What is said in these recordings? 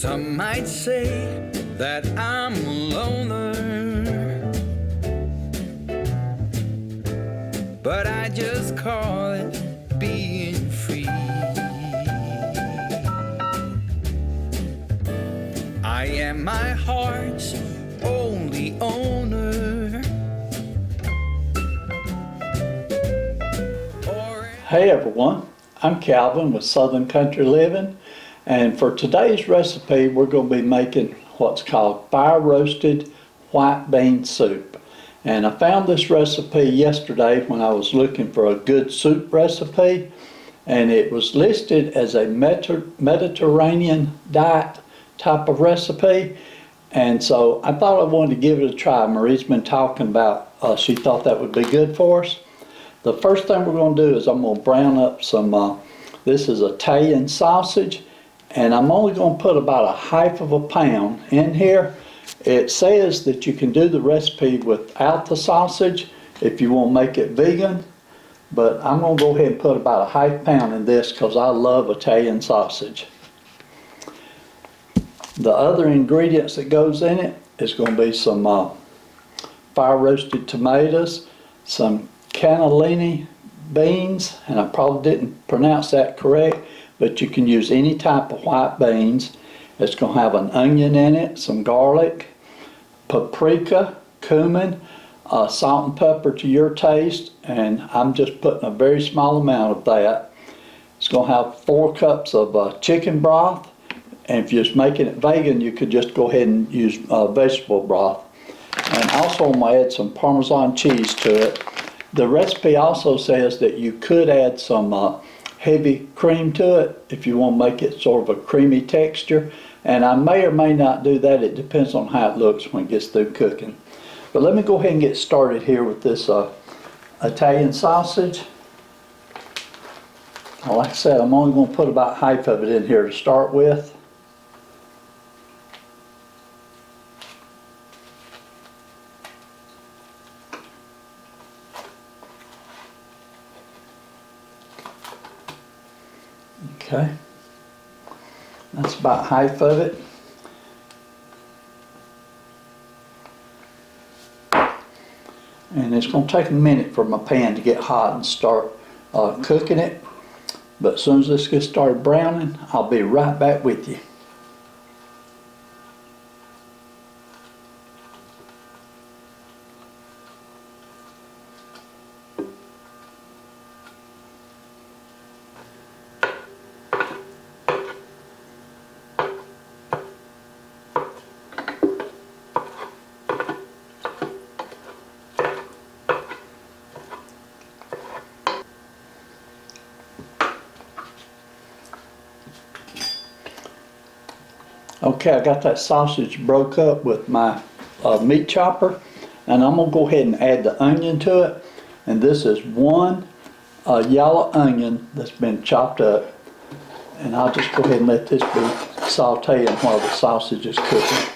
Some might say that I'm a loner, but I just call it being free. I am my heart's only owner. Hey everyone, I'm Calvin with Southern Country Living, and for today's recipe we're going to be making what's called fire roasted white bean soup. And I found this recipe yesterday when I was looking for a good soup recipe, and it was listed as a Mediterranean diet type of recipe, and so I thought I wanted to give it a try. Marie's been talking about she thought that would be good for us. The first thing we're going to do is I'm going to brown up some, this is Italian sausage, and I'm only going to put about 1/2 pound in here. It says that you can do the recipe without the sausage if you want to make it vegan, but I'm going to go ahead and put about 1/2 pound in this because I love Italian sausage. The other ingredients that goes in it is going to be some fire roasted tomatoes, some cannellini beans, and I probably didn't pronounce that correct, but you can use any type of white beans. It's going to have an onion in it, some garlic, paprika, cumin, salt and pepper to your taste, and I'm just putting a very small amount of that. It's going to have 4 cups of chicken broth, and if you're just making it vegan you could just go ahead and use vegetable broth. And also I'm going to add some Parmesan cheese to it. The recipe also says that you could add some heavy cream to it if you want to make it sort of a creamy texture, and I may or may not do that. It depends on how it looks when it gets through cooking. But let me go ahead and get started here with this Italian sausage. Like I said, I'm only going to put about 1/2 of it in here to start with. Okay, that's about 1/2 of it. And it's going to take a minute for my pan to get hot and start cooking it. But as soon as this gets started browning, I'll be right back with you. Okay, I got that sausage broke up with my meat chopper, and I'm going to go ahead and add the onion to it. And this is 1 yellow onion that's been chopped up, and I'll just go ahead and let this be sauteing while the sausage is cooking.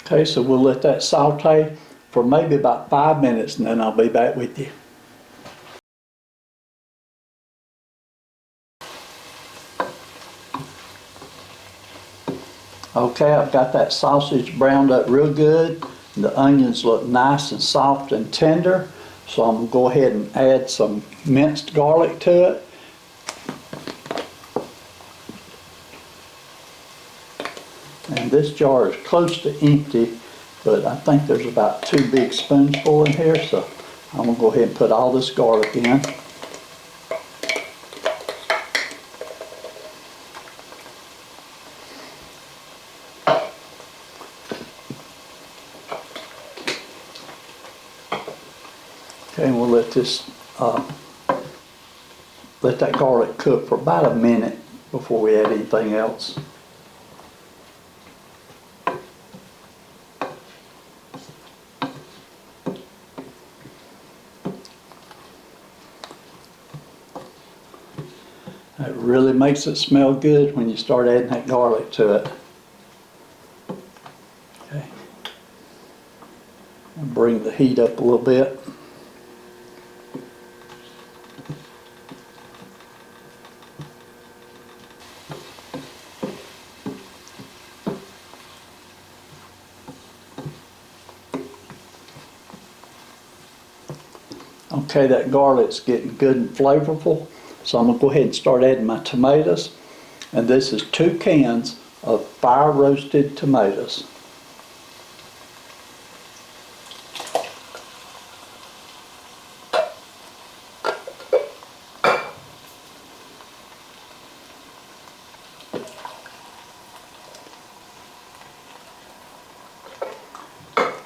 Okay, so we'll let that saute for maybe about 5 minutes, and then I'll be back with you. Okay, I've got that sausage browned up real good. The onions look nice and soft and tender, so I'm going to go ahead and add some minced garlic to it. And this jar is close to empty, but I think there's about 2 big spoonfuls in here, so I'm going to go ahead and put all this garlic in. Okay, and we'll let this, let that garlic cook for about a minute before we add anything else. It really makes it smell good when you start adding that garlic to it. Okay. I'll bring the heat up a little bit. Okay, that garlic's getting good and flavorful, so I'm going to go ahead and start adding my tomatoes. And this is 2 cans of fire roasted tomatoes.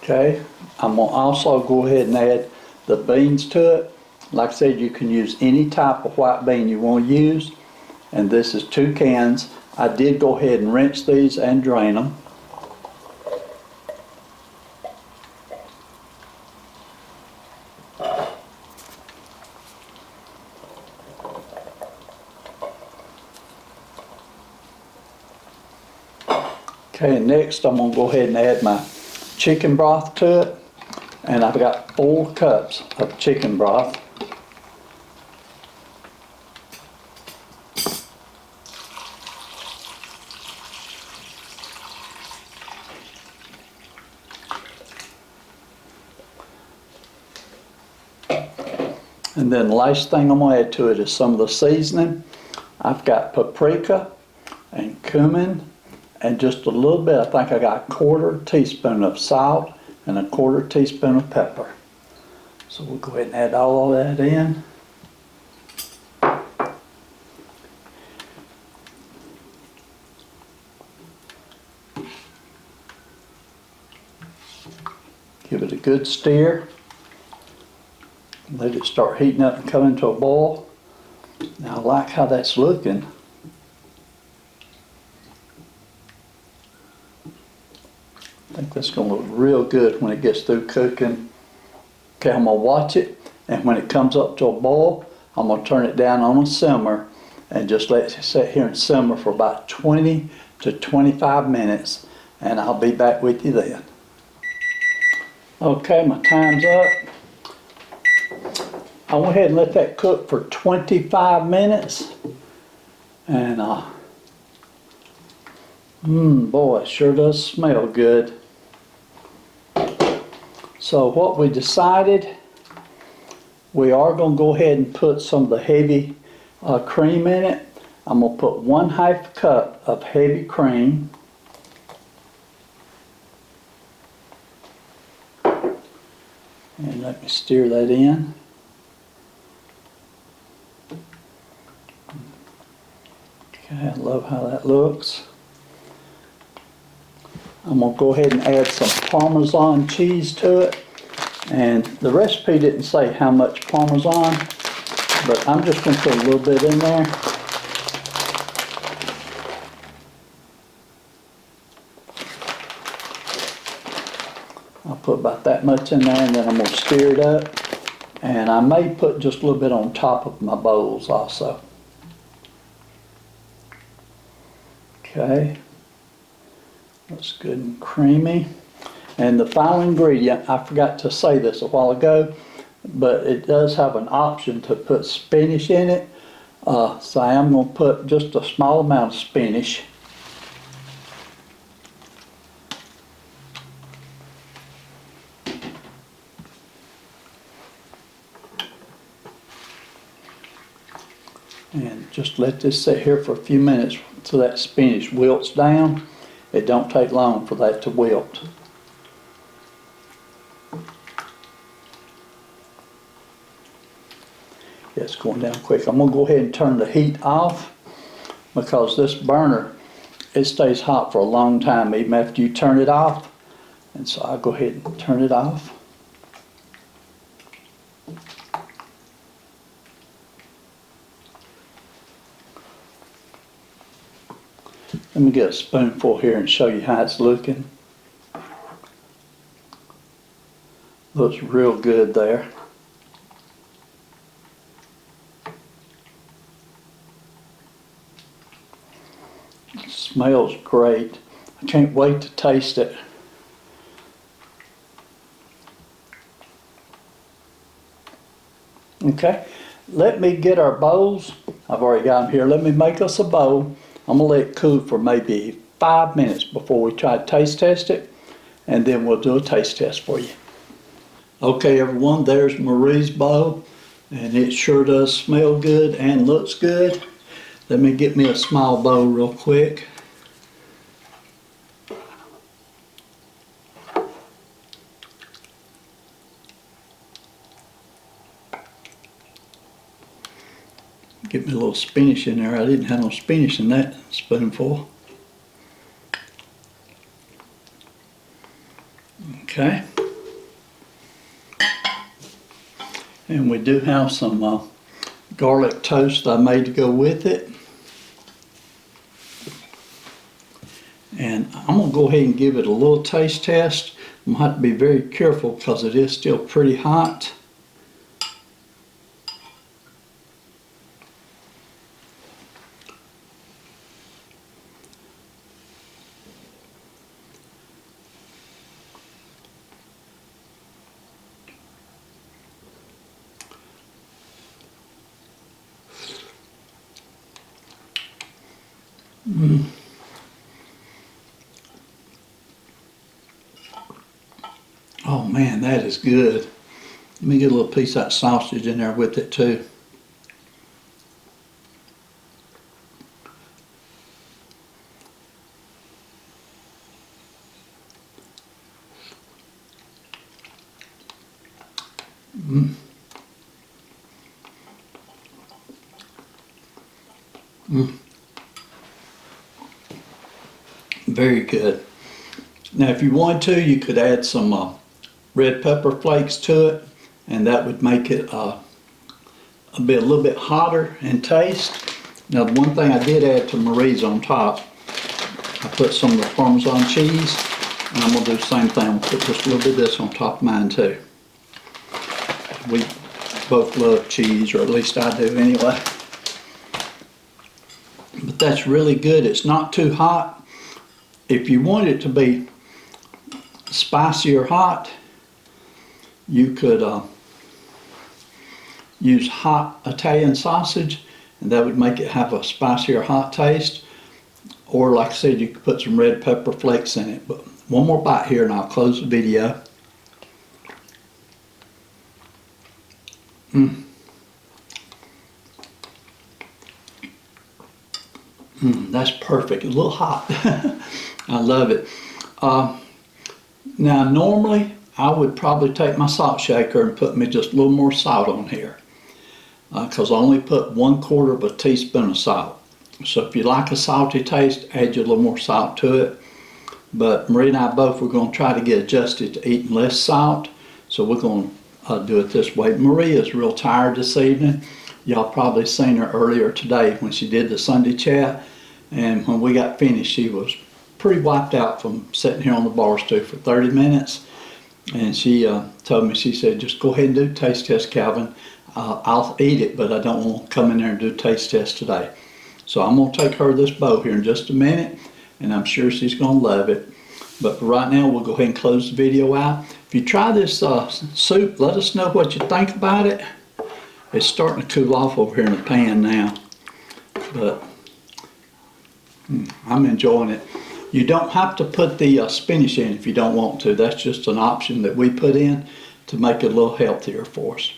Okay, I'm going to also go ahead and add the beans to it. Like I said, you can use any type of white bean you want to use. And this is 2 cans. I did go ahead and rinse these and drain them. Okay, and next I'm going to go ahead and add my chicken broth to it. And I've got 4 cups of chicken broth. And then the last thing I'm going to add to it is some of the seasoning. I've got paprika and cumin and just a little bit. I think I got a 1/4 teaspoon of salt and a 1/4 teaspoon of pepper. So we'll go ahead and add all of that in. Give it a good stir. Let it start heating up and coming to a boil. Now I like how that's looking. I think that's going to look real good when it gets through cooking. Okay, I'm going to watch it, and when it comes up to a boil, I'm going to turn it down on a simmer and just let it sit here and simmer for about 20 to 25 minutes, and I'll be back with you then. Okay, my time's up. I went ahead and let that cook for 25 minutes, and boy, it sure does smell good. So what we decided, we are going to go ahead and put some of the heavy cream in it. I'm going to put 1/2 cup of heavy cream. And let me stir that in. Okay, I love how that looks. I'm going to go ahead and add some Parmesan cheese to it. And the recipe didn't say how much Parmesan, but I'm just going to put a little bit in there. I'll put about that much in there, and then I'm going to stir it up. And I may put just a little bit on top of my bowls also. Okay. Looks good and creamy. And the final ingredient, I forgot to say this a while ago, but it does have an option to put spinach in it. So I am going to put just a small amount of spinach. And just let this sit here for a few minutes so that spinach wilts down. It don't take long for that to wilt. Yeah, it's going down quick. I'm going to go ahead and turn the heat off because this burner, it stays hot for a long time even after you turn it off. And so I'll go ahead and turn it off. Let me get a spoonful here and show you how it's looking. Looks real good there. Smells great. I can't wait to taste it. Okay, let me get our bowls. I've already got them here. Let me make us a bowl. I'm gonna let it cool for maybe 5 minutes before we try to taste test it, and then we'll do a taste test for you. Okay everyone, there's Marie's bowl, and it sure does smell good and looks good. Let me get me a small bowl real quick. Get me a little spinach in there. I didn't have no spinach in that spoonful. Okay. And we do have some garlic toast I made to go with it. And I'm going to go ahead and give it a little taste test. I'm going to have to be very careful because it is still pretty hot. Oh man, that is good. Let me get a little piece of that sausage in there with it too. Very good. Now if you want to, you could add some red pepper flakes to it, and that would make it a little bit hotter in taste. Now the one thing I did add to Marie's on top, I put some of the Parmesan cheese, and I'm going to do the same thing. I'm going to put just a little bit of this on top of mine too. We both love cheese, or at least I do anyway. But that's really good. It's not too hot. If you want it to be spicy or hot, you could use hot Italian sausage, and that would make it have a spicy or hot taste. Or like I said, you could put some red pepper flakes in it. But one more bite here and I'll close the video. That's perfect. A little hot. I love it. Now normally I would probably take my salt shaker and put me just a little more salt on here, because I only put 1/4 teaspoon of salt. So if you like a salty taste, add you a little more salt to it. But Marie and I both were going to try to get adjusted to eating less salt, so we're going to do it this way. Marie is real tired this evening. Y'all probably seen her earlier today when she did the Sunday chat, and when we got finished she was pretty wiped out from sitting here on the bar stool for 30 minutes. And she told me, she said, just go ahead and do a taste test, Calvin. I'll eat it, but I don't want to come in there and do a taste test today. So I'm going to take her this bowl here in just a minute, and I'm sure she's going to love it. But for right now, we'll go ahead and close the video out. If you try this soup, let us know what you think about it. It's starting to cool off over here in the pan now, but I'm enjoying it. You don't have to put the spinach in if you don't want to. That's just an option that we put in to make it a little healthier for us.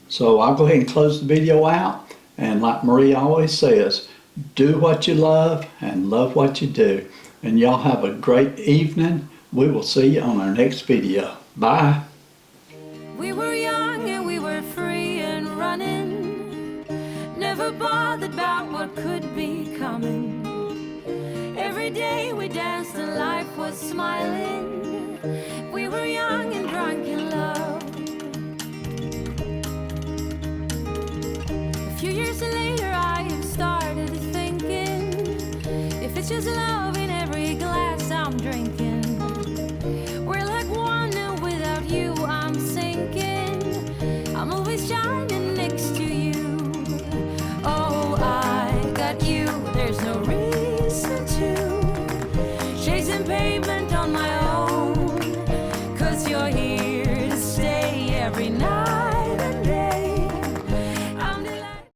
So I'll go ahead and close the video out. And like Marie always says, do what you love and love what you do. And y'all have a great evening. We will see you on our next video. Bye. We were young and we were free and running, never bothered about what could be coming. Every day we danced and life was smiling. We were young and drunk in love. A few years later I have started thinking, if it's just love in every glass I'm drinking, we're like one and without you I'm sinking. I'm always shining next to you. Oh, I got you, there's no reason to on my